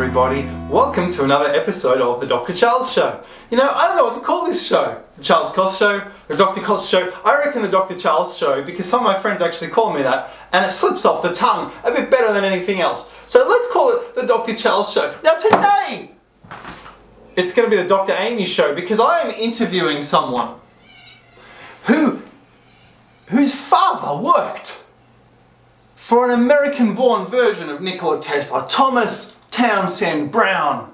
everybody. Welcome to another episode of the Dr. Charles Show. You know, I don't know what to call this show. The Charles Cost Show, the Dr. Cost Show. I reckon the Dr. Charles Show because some of my friends actually call me that and it slips off the tongue a bit better than anything else. So let's call it the Dr. Charles Show. Now today, it's going to be the Dr. Amy Show because I am interviewing someone whose father worked for an American-born version of Nikola Tesla, Thomas Townsend Brown,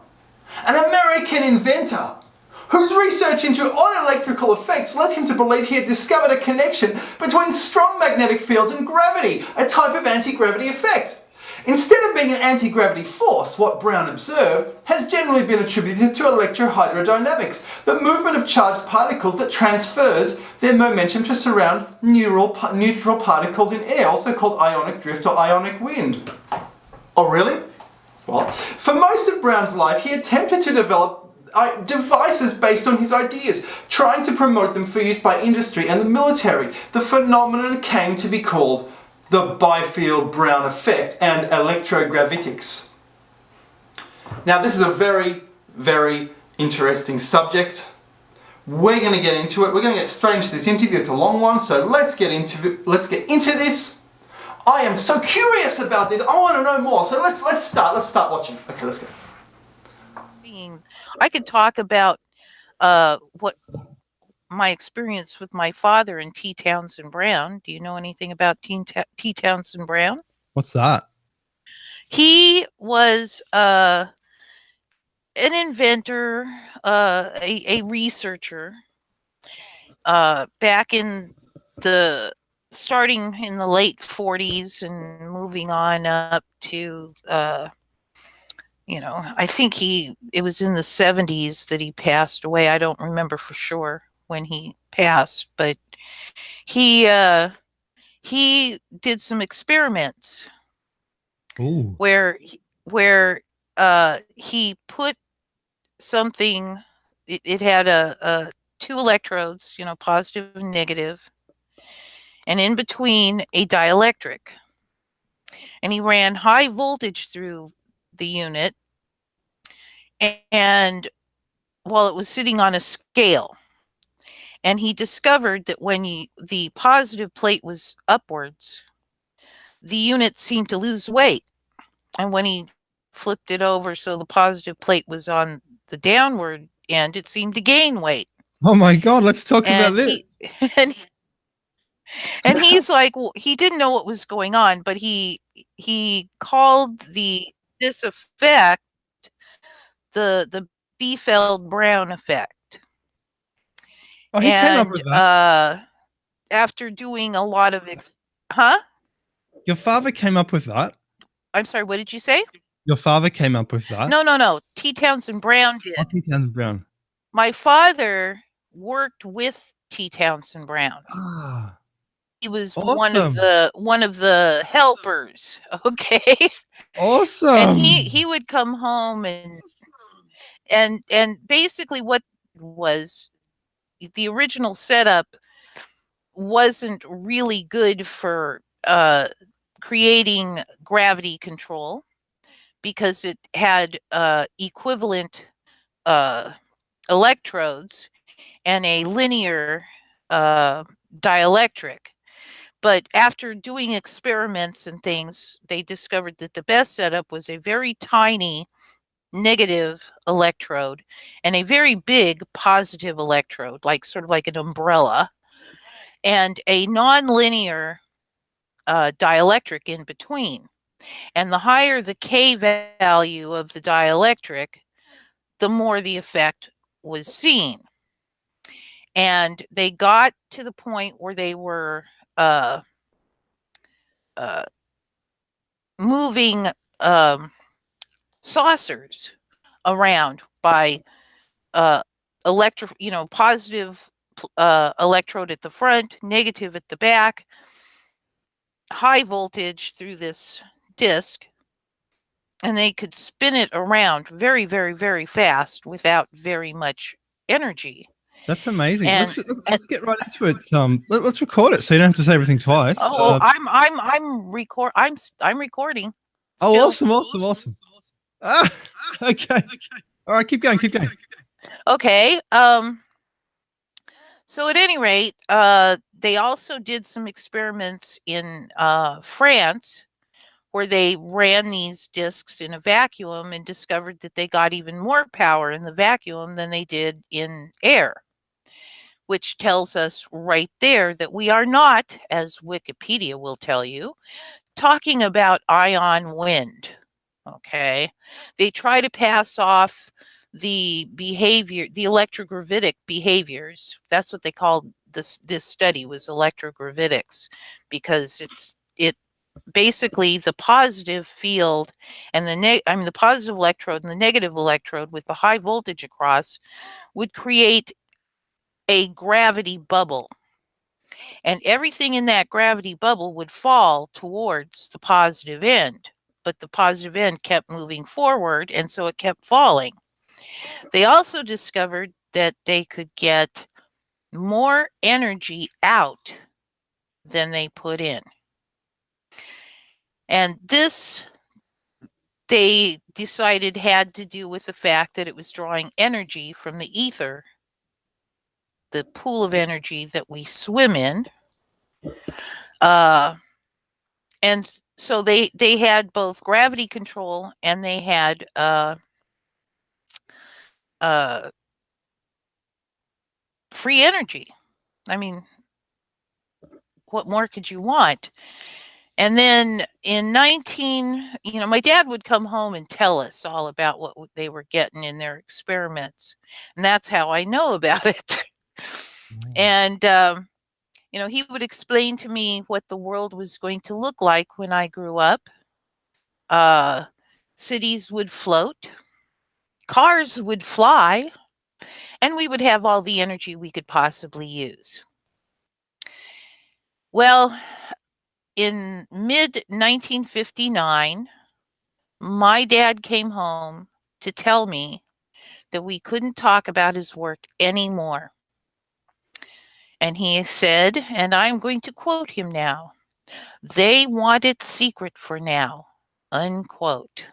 an American inventor whose research into unelectrical effects led him to believe he had discovered a connection between strong magnetic fields and gravity, a type of anti-gravity effect. Instead of being an anti-gravity force, what Brown observed has generally been attributed to electrohydrodynamics, the movement of charged particles that transfers their momentum to surround neutral particles in air, also called ionic drift or ionic wind. Oh really? Well, for most of Brown's life he attempted to develop devices based on his ideas, trying to promote them for use by industry and the military. The phenomenon came to be called the Byfield-Brown effect and electrogravitics. Now this is a very, very interesting subject. We're going to get into it. We're going to get straight into this interview. It's a long one, so let's get into this. I am so curious about this. I want to know more. So let's start watching. Okay, let's go. I could talk about what my experience with my father and T. Townsend Brown. Do you know anything about T. Townsend Brown? What's that? He was an inventor, a researcher, back in starting in the late 40s and moving on up to, I think it was in the 70s that he passed away. I don't remember for sure when he passed, but he did some experiments. Ooh. where he put something. It had two electrodes, positive and negative, and in between a dielectric, and he ran high voltage through the unit, and while it was sitting on a scale. And he discovered that when the positive plate was upwards, the unit seemed to lose weight. And when he flipped it over so the positive plate was on the downward end, it seemed to gain weight. Oh my God, let's talk about this. And he's like, well, he didn't know what was going on, but he called this effect the Byfield-Brown effect. Oh, he came up with that. After doing a lot of Your father came up with that? I'm sorry, what did you say? Your father came up with that? No. T. Townsend Brown did. Oh, T. Townsend Brown. My father worked with T. Townsend Brown. Ah, he was awesome. one of the helpers. Okay. Awesome. And he would come home and basically what was the original setup wasn't really good for creating gravity control because it had equivalent electrodes and a linear dielectric. But after doing experiments and things, they discovered that the best setup was a very tiny negative electrode and a very big positive electrode, sort of like an umbrella, and a nonlinear dielectric in between. And the higher the K value of the dielectric, the more the effect was seen. And they got to the point where they were moving saucers around by positive electrode at the front, negative at the back, high voltage through this disc, and they could spin it around very, very, very fast without very much energy. That's amazing. And, let's get right into it. Let's record it so you don't have to say everything twice. Oh, I'm recording. Oh, awesome. Ah, Okay. All right, keep going, keep going. Okay. So at any rate, they also did some experiments in France where they ran these discs in a vacuum and discovered that they got even more power in the vacuum than they did in air, which tells us right there that we are not, as Wikipedia will tell you, talking about ion wind. Okay. They try to pass off the behavior, the electrogravitic behaviors. That's what they called this study was electrogravitics, because it basically the positive field and the positive electrode and the negative electrode with the high voltage across would create a gravity bubble, and everything in that gravity bubble would fall towards the positive end, but the positive end kept moving forward, and so it kept falling. They also discovered that they could get more energy out than they put in. And this, they decided, had to do with the fact that it was drawing energy from the ether, the pool of energy that we swim in. And so they had both gravity control and they had free energy. I mean, what more could you want? And then in my dad would come home and tell us all about what they were getting in their experiments. And that's how I know about it. And, he would explain to me what the world was going to look like when I grew up. Cities would float, cars would fly, and we would have all the energy we could possibly use. Well, in mid-1959, my dad came home to tell me that we couldn't talk about his work anymore. And he said, and I'm going to quote him now, "They want it secret for now," unquote.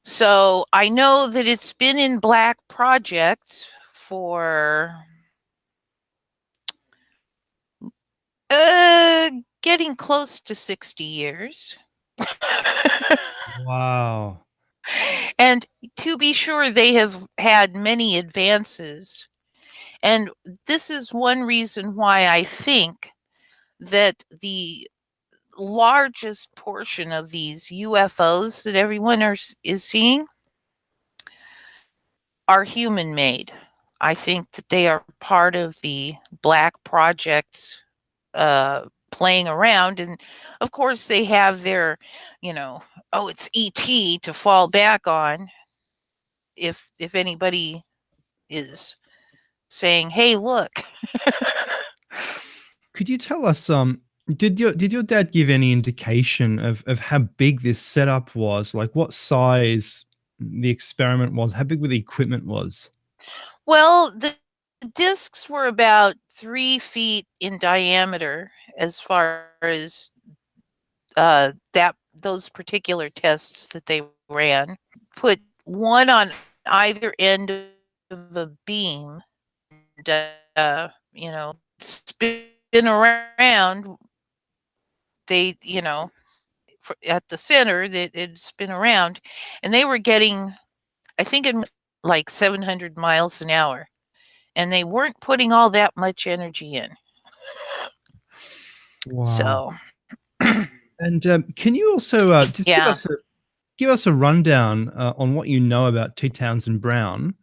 So I know that it's been in black projects for getting close to 60 years. Wow. And to be sure, they have had many advances. And this is one reason why I think that the largest portion of these UFOs that everyone is seeing are human made. I think that they are part of the black projects playing around. And of course, they have their, oh, it's ET to fall back on if anybody is saying, hey, look. Could you tell us, did your dad give any indication of how big this setup was? Like what size the experiment was? How big the equipment was? Well, the discs were about 3 feet in diameter as far as those particular tests that they ran. Put one on either end of a beam and spin around. They, at the center, it'd spin around, and they were getting, I think, in like 700 miles an hour, and they weren't putting all that much energy in. Wow. So, And can you also just yeah. give us a rundown on what you know about T. Townsend Brown,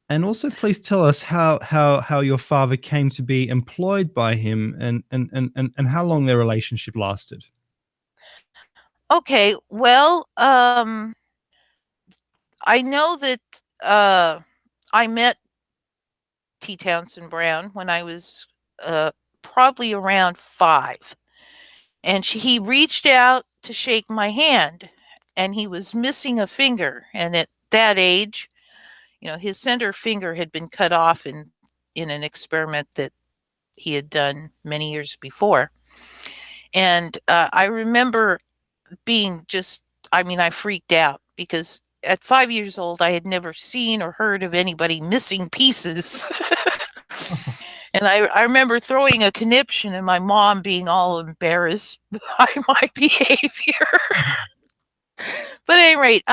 and also please tell us how your father came to be employed by him, and how long their relationship lasted. Okay. Well, I know that I met T. Townsend Brown when I was probably around 5. And he reached out to shake my hand, and he was missing a finger. And at that age, his center finger had been cut off in an experiment that he had done many years before. And I remember being I freaked out. because at 5 years old, I had never seen or heard of anybody missing pieces. And I remember throwing a conniption and my mom being all embarrassed by my behavior. But at any rate,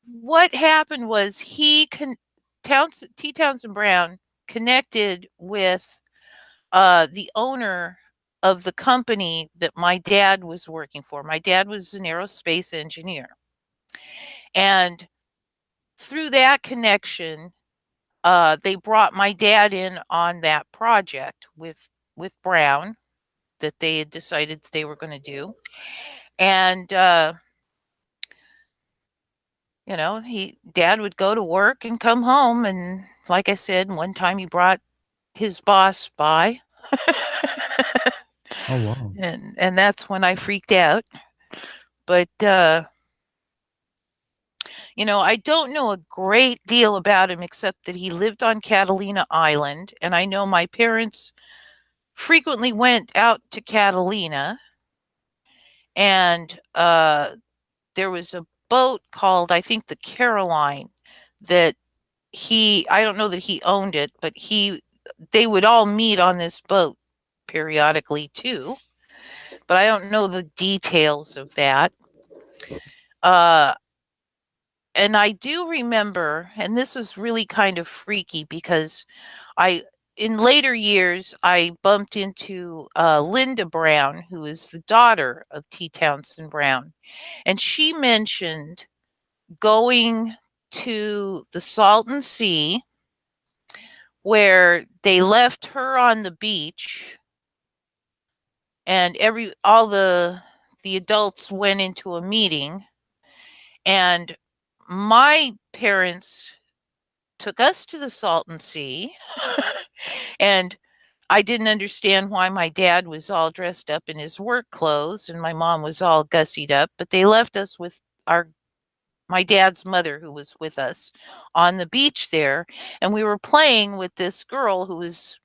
what happened was Townsend Brown connected with the owner of the company that my dad was working for. My dad was an aerospace engineer. And through that connection, they brought my dad in on that project with Brown that they had decided that they were going to do. And dad would go to work and come home, and like I said, one time he brought his boss by. Oh wow. And that's when I freaked out. But I don't know a great deal about him except that he lived on Catalina Island, and I know my parents frequently went out to Catalina, and there was a boat called, I think, the Caroline, that I don't know that he owned it, but they would all meet on this boat periodically too, but I don't know the details of that. And I do remember, and this was really kind of freaky because in later years, I bumped into Linda Brown, who is the daughter of T. Townsend Brown. And she mentioned going to the Salton Sea, where they left her on the beach, and all the adults went into a meeting, and my parents took us to the Salton Sea. And I didn't understand why my dad was all dressed up in his work clothes and my mom was all gussied up, but they left us with my dad's mother, who was with us on the beach there, and we were playing with this girl who was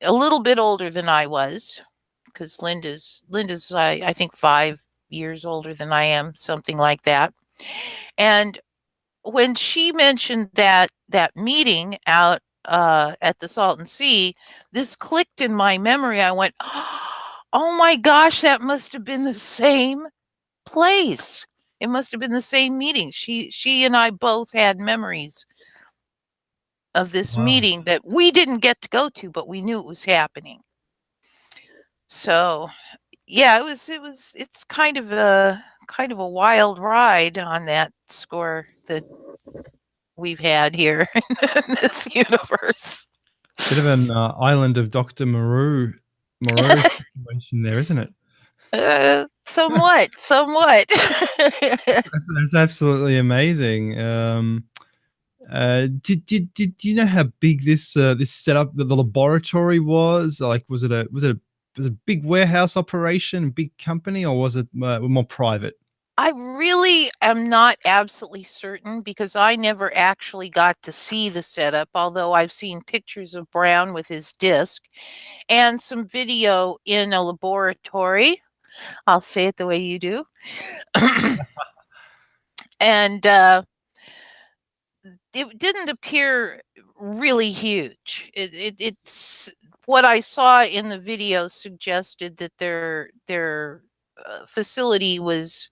a little bit older than I was, because Linda's I think 5 years older than I am, something like that. And when she mentioned that meeting out at the Salton Sea, this clicked in my memory. I went, "Oh my gosh, that must have been the same place. It must have been the same meeting." She and I both had memories of this Wow. meeting that we didn't get to go to, but we knew it was happening. So, yeah, it's kind of a wild ride on that score that we've had here in this universe. Bit of an island of Dr. Moreau situation there, isn't it? Somewhat. That's absolutely amazing. Do you know how big this setup, the laboratory was? Like, was it a big warehouse operation, big company, or was it more private? I really am not absolutely certain because I never actually got to see the setup, although I've seen pictures of Brown with his disc and some video in a laboratory. I'll say it the way you do. And it didn't appear really huge. It's what I saw in the video suggested that their facility was,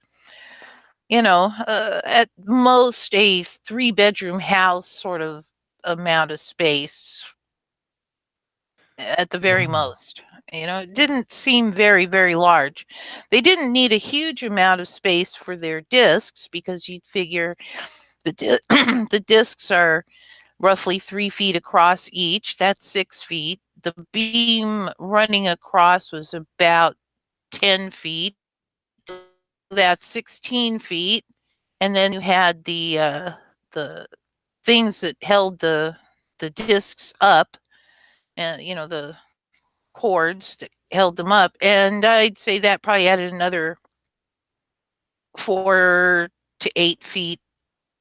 at most a 3-bedroom house sort of amount of space, at the very Wow. most. It didn't seem very, very large. They didn't need a huge amount of space for their discs because you'd figure the discs are roughly 3 feet across each. That's 6 feet. The beam running across was about 10 feet. That's 16 feet. And then you had the things that held the discs up, and the cords that held them up. And I'd say that probably added another 4 to 8 feet,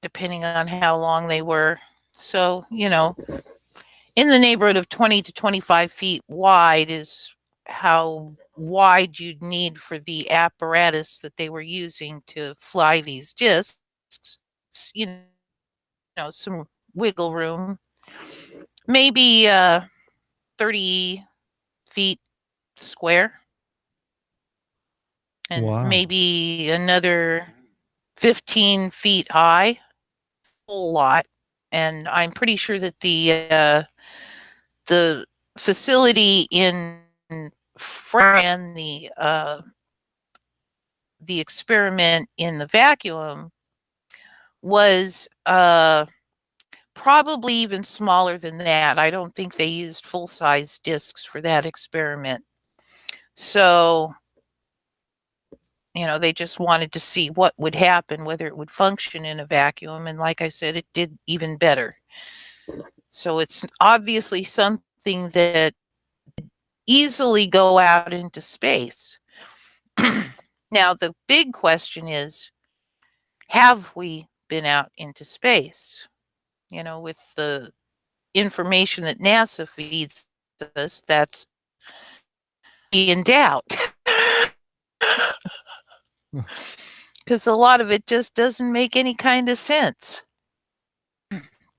depending on how long they were. So, in the neighborhood of 20 to 25 feet wide is how wide you'd need for the apparatus that they were using to fly these discs. you know, some wiggle room, maybe 30 feet square, and Wow. maybe another 15 feet high, whole lot. And I'm pretty sure that the facility in France, the experiment in the vacuum was probably even smaller than that. I don't think they used full-size discs for that experiment. So, you know, they just wanted to see what would happen, whether it would function in a vacuum. And like I said, it did even better. So it's obviously something that easily go out into space. Now, the big question is, have we been out into space? You know, with the information that NASA feeds us, that's in doubt. Because a lot of it just doesn't make any kind of sense.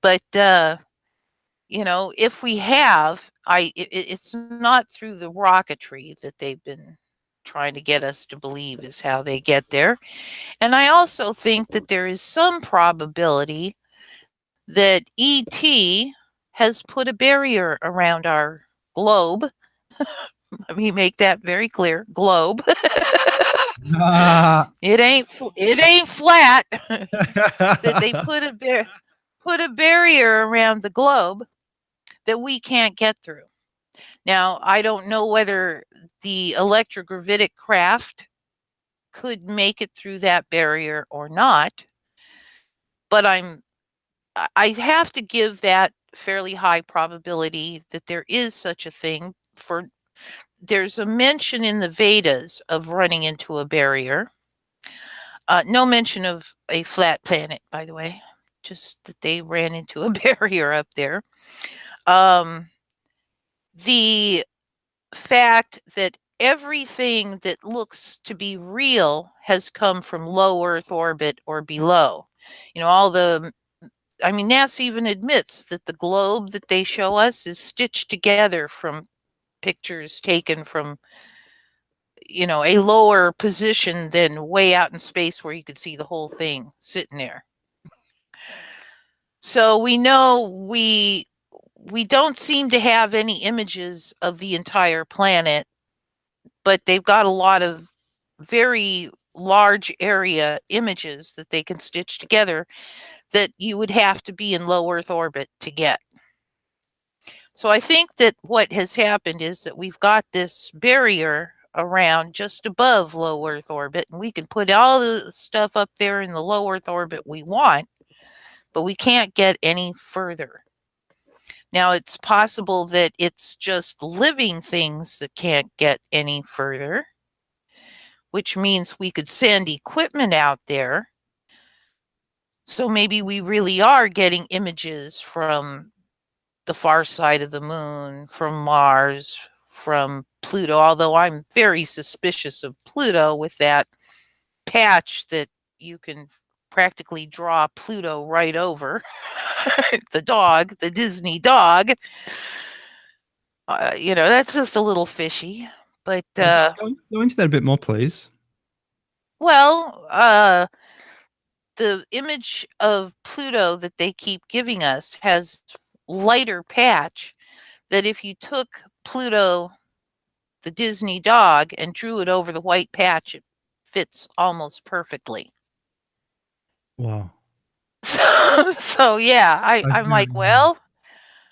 But you know, if we have, it's not through the rocketry that they've been trying to get us to believe is how they get there. And I also think that there is some probability that ET has put a barrier around our globe. Let me make that very clear. Globe. Ah. It ain't flat. That they put a barrier around the globe that we can't get through. Now, I don't know whether the electrogravitic craft could make it through that barrier or not, but I have to give that fairly high probability that there is such a thing. There's a mention in the Vedas of running into a barrier. No mention of a flat planet, by the way, just that they ran into a barrier up there. The fact that everything that looks to be real has come from low Earth orbit or below. You know, I mean, NASA even admits that the globe that they show us is stitched together from pictures taken from, you know, a lower position than way out in space where you could see the whole thing sitting there. So we know we don't seem to have any images of the entire planet, but they've got a lot of very large area images that they can stitch together that you would have to be in low Earth orbit to get. So I think that what has happened is that we've got this barrier around just above low Earth orbit, and we can put all the stuff up there in the low Earth orbit we want, but we can't get any further. Now, it's possible that it's just living things that can't get any further, which means we could send equipment out there. So maybe we really are getting images from the far side of the moon, from Mars, from Pluto, although I'm very suspicious of Pluto with that patch that you can practically draw Pluto right over. The dog, the Disney dog. You know, that's just a little fishy. But, Go into that a bit more, please. well, the image of Pluto that they keep giving us has lighter patch that if you took Pluto, the Disney dog, and drew it over the white patch, it fits almost perfectly. Wow. So yeah, I'm like, well,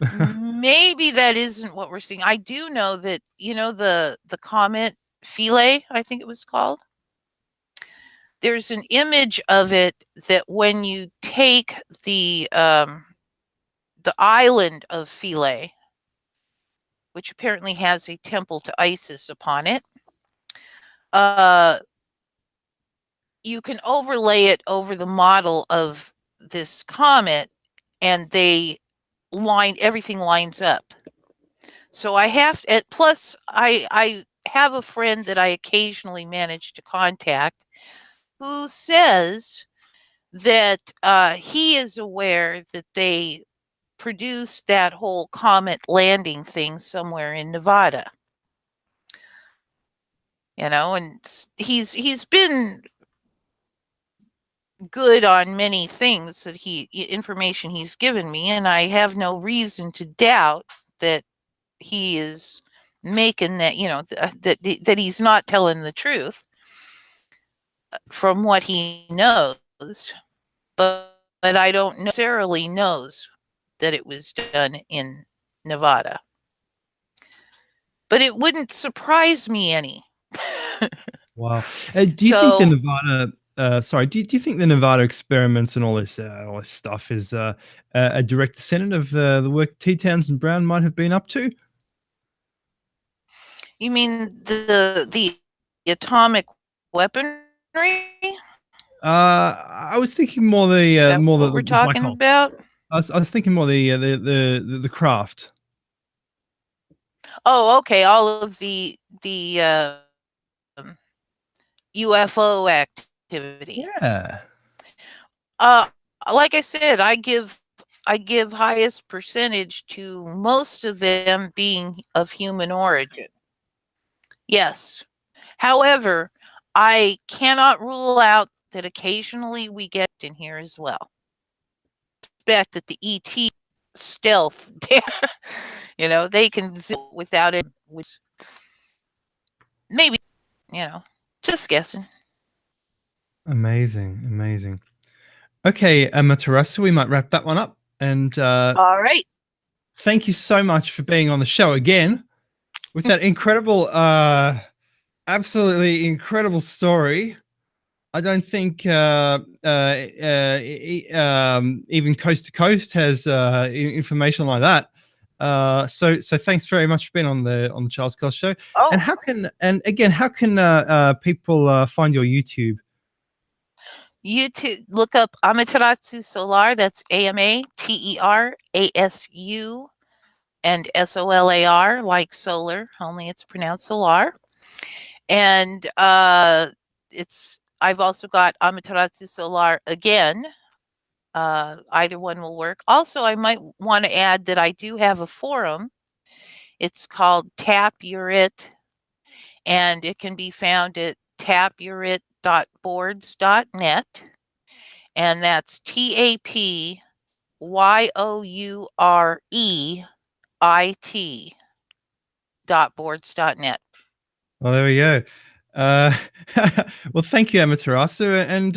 Wow. maybe that isn't what we're seeing. I do know that, you know, the comet Philae, I think it was called. There's an image of it that when you take the island of Philae, which apparently has a temple to Isis upon it, you can overlay it over the model of this comet, and everything lines up. So I have, plus I have a friend that I occasionally manage to contact who says that he is aware that they produced that whole comet landing thing somewhere in Nevada. And he's been good on many things that information he's given me, and I have no reason to doubt that he is making that, that he's not telling the truth from what he knows, but I don't necessarily knows that it was done in Nevada. But it wouldn't surprise me any. Wow. Do you think the Nevada do you think the Nevada experiments and all this stuff is a direct descendant of the work T. Townsend Brown might have been up to? You mean the atomic weaponry? I was thinking more what we're talking black hole. about. I was thinking more the craft. Oh, okay. All of the UFO activity. Yeah. Like I said, I give highest percentage to most of them being of human origin. Yes. However, I cannot rule out that occasionally we get in here as well. Expect that the ET stealth, they can zoom without it. Maybe, just guessing. Amazing. Okay, Amaterasu, we might wrap that one up. And all right. Thank you so much for being on the show again with that incredible, absolutely incredible story. I don't think even Coast to Coast has information like that. So thanks very much for being on the Charles Cost Show. Oh. And how can people find your YouTube? YouTube, look up Amaterasu Solar. That's AMATERASU and SOLAR, like solar, only it's pronounced solar. And I've also got Amaterasu Solar again. Either one will work. Also, I might want to add that I do have a forum. It's called TapUrit, and it can be found at tapurit.boards.net, and that's TAPYUREIT.boards.net. Well, there we go. Well, thank you, Amaterasu, and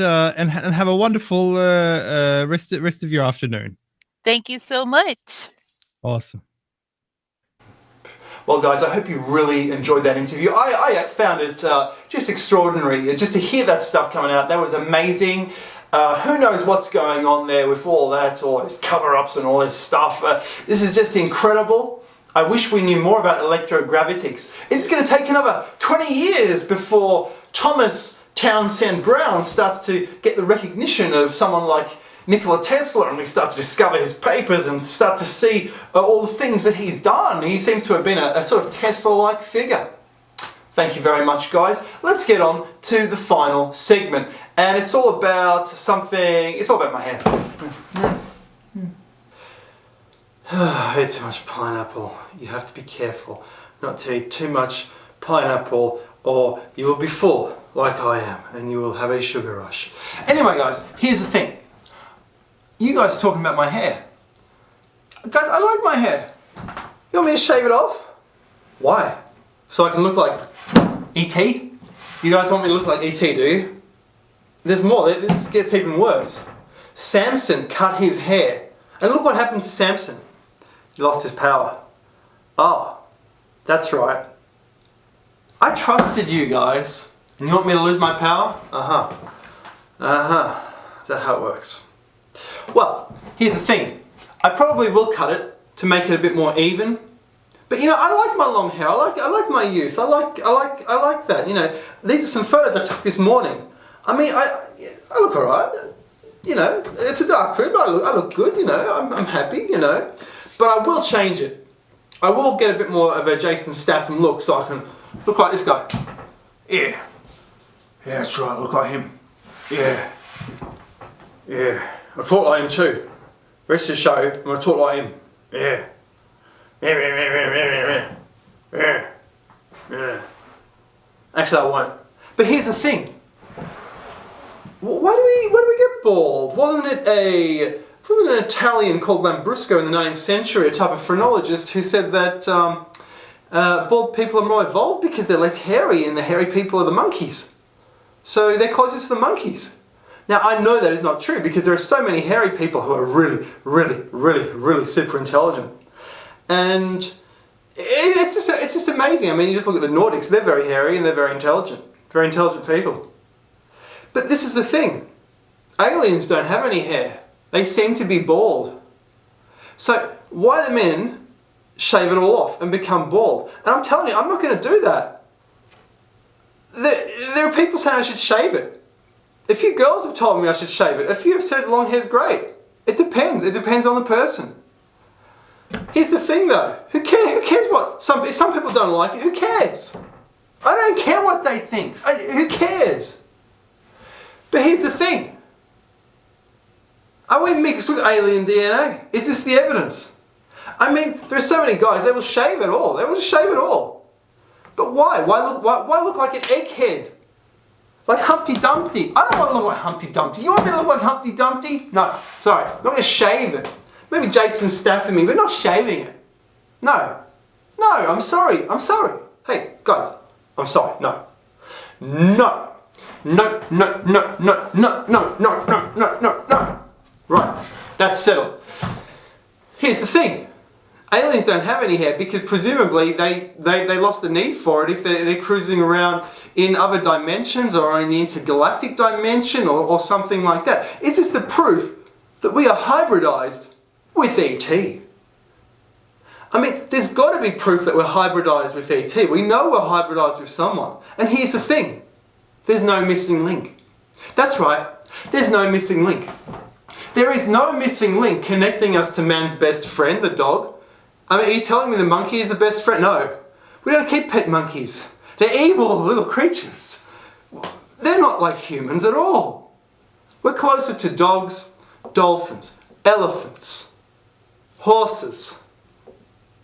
have a wonderful rest of your afternoon. Thank you so much. Awesome. Well, guys, I hope you really enjoyed that interview. I found it just extraordinary. Just to hear that stuff coming out, that was amazing. Who knows what's going on there with all that, all those cover-ups and all this stuff. This is just incredible. I wish we knew more about electrogravitics. It's going to take another 20 years before Thomas Townsend Brown starts to get the recognition of someone like Nikola Tesla, and we start to discover his papers and start to see all the things that he's done. He seems to have been a sort of Tesla-like figure. Thank you very much, guys. Let's get on to the final segment. And it's all about it's all about my hair. I ate too much pineapple. You have to be careful not to eat too much pineapple, or you will be full like I am and you will have a sugar rush. Anyway, guys, here's the thing. You guys are talking about my hair. Guys, I like my hair. You want me to shave it off? Why? So I can look like E.T.? You guys want me to look like E.T., do you? There's more. This gets even worse. Samson cut his hair. And look what happened to Samson. He lost his power. Oh, that's right. I trusted you guys. And you want me to lose my power? Uh-huh. Uh-huh. Is that how it works? Well, here's the thing. I probably will cut it to make it a bit more even. But I like my long hair. I like my youth. I like that. These are some photos I took this morning. I mean, I look alright. It's a dark crib, but I look good. I'm happy. But I will change it. I will get a bit more of a Jason Statham look, so I can look like this guy. Yeah, that's right. Look like him. Yeah. Yeah. I talk like him too. Rest of the show, I'm going to talk like him. Yeah. Yeah. Yeah. Actually, I won't. But here's the thing. Why do we get bald? Wasn't it an Italian called Lambrusco in the 19th century, a type of phrenologist, who said that bald people are more evolved because they're less hairy, and the hairy people are the monkeys. So they're closer to the monkeys. Now, I know that is not true because there are so many hairy people who are really, really, really, really super intelligent. And it's just amazing. I mean, you just look at the Nordics, they're very hairy and they're very intelligent people. But this is the thing. Aliens don't have any hair. They seem to be bald. So why do men shave it all off and become bald? And I'm telling you, I'm not going to do that. There are people saying I should shave it. A few girls have told me I should shave it. A few have said long hair's great. It depends. It depends on the person. Here's the thing though. Who cares what? If some people don't like it, who cares? I don't care what they think. Who cares? But here's the thing. Are we mixed with alien DNA? Is this the evidence? I mean, there are so many guys, they will shave it all. They will just shave it all. But why? Why look like an egghead? Like Humpty Dumpty. I don't want to look like Humpty Dumpty. You want me to look like Humpty Dumpty? No, sorry. I'm not going to shave it. Maybe Jason Statham me, but not shaving it. No. No, I'm sorry. I'm sorry. Hey, guys, I'm sorry. No. No. No, no, no, no, no, no, no, no, no, no, no. Right, that's settled. Here's the thing. Aliens don't have any hair because presumably they lost the need for it if they're cruising around in other dimensions or in the intergalactic dimension or something like that. Is this the proof that we are hybridized with ET? I mean, there's got to be proof that we're hybridized with ET. We know we're hybridized with someone. And here's the thing. There's no missing link. That's right. There's no missing link. There is no missing link connecting us to man's best friend, the dog. I mean, are you telling me the monkey is the best friend? No. We don't keep pet monkeys. They're evil little creatures. They're not like humans at all. We're closer to dogs, dolphins, elephants, horses.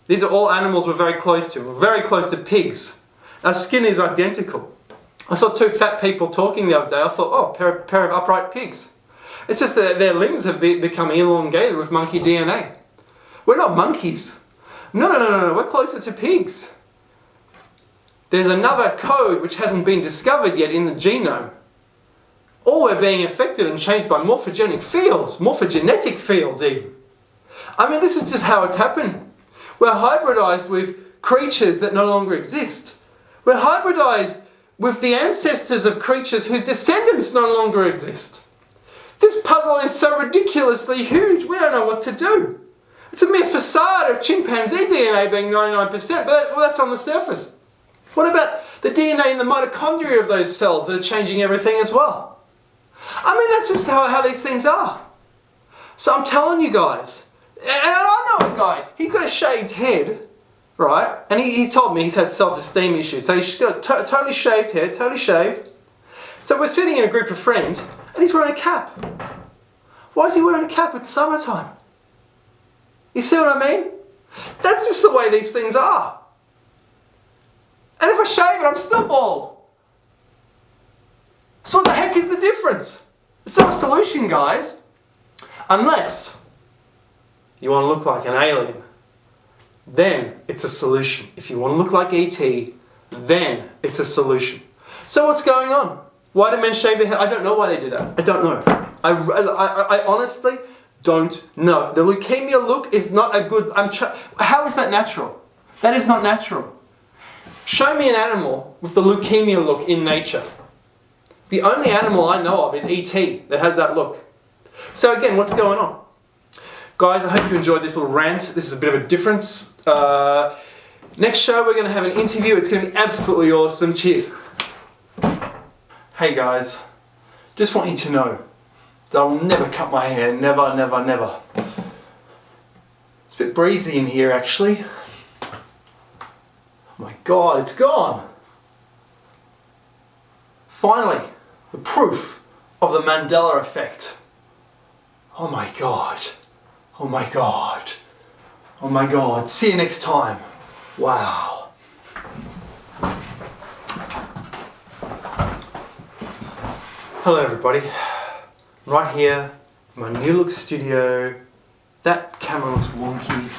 These are all animals we're very close to. We're very close to pigs. Our skin is identical. I saw two fat people talking the other day. I thought, oh, pair of upright pigs. It's just that their limbs have become elongated with monkey DNA. We're not monkeys. No. We're closer to pigs. There's another code which hasn't been discovered yet in the genome. Or we're being affected and changed by morphogenetic fields even. I mean, this is just how it's happening. We're hybridized with creatures that no longer exist. We're hybridized with the ancestors of creatures whose descendants no longer exist. This puzzle is so ridiculously huge, we don't know what to do. It's a mere facade of chimpanzee DNA being 99%, but that's on the surface. What about the DNA in the mitochondria of those cells that are changing everything as well? I mean, that's just how these things are. So I'm telling you guys, and I know a guy, he's got a shaved head, right? And he's told me he's had self-esteem issues. So he's got totally shaved head, totally shaved. So we're sitting in a group of friends, and he's wearing a cap. Why is he wearing a cap? It's summertime. You see what I mean? That's just the way these things are. And if I shave it, I'm still bald. So what the heck is the difference? It's not a solution, guys. Unless you want to look like an alien, then it's a solution. If you want to look like ET, then it's a solution. So what's going on? Why do men shave their head? I don't know why they do that. I don't know. I honestly don't know. The leukemia look is not a good... How is that natural? That is not natural. Show me an animal with the leukemia look in nature. The only animal I know of is ET that has that look. So again, what's going on? Guys, I hope you enjoyed this little rant. This is a bit of a difference. Next show, we're going to have an interview. It's going to be absolutely awesome. Cheers. Hey guys, just want you to know that I will never cut my hair. Never, never, never. It's a bit breezy in here actually. Oh my God, it's gone. Finally, the proof of the Mandela effect. Oh my God. Oh my God. Oh my God. See you next time. Wow. Hello everybody. Right here, my new look studio. That camera looks wonky.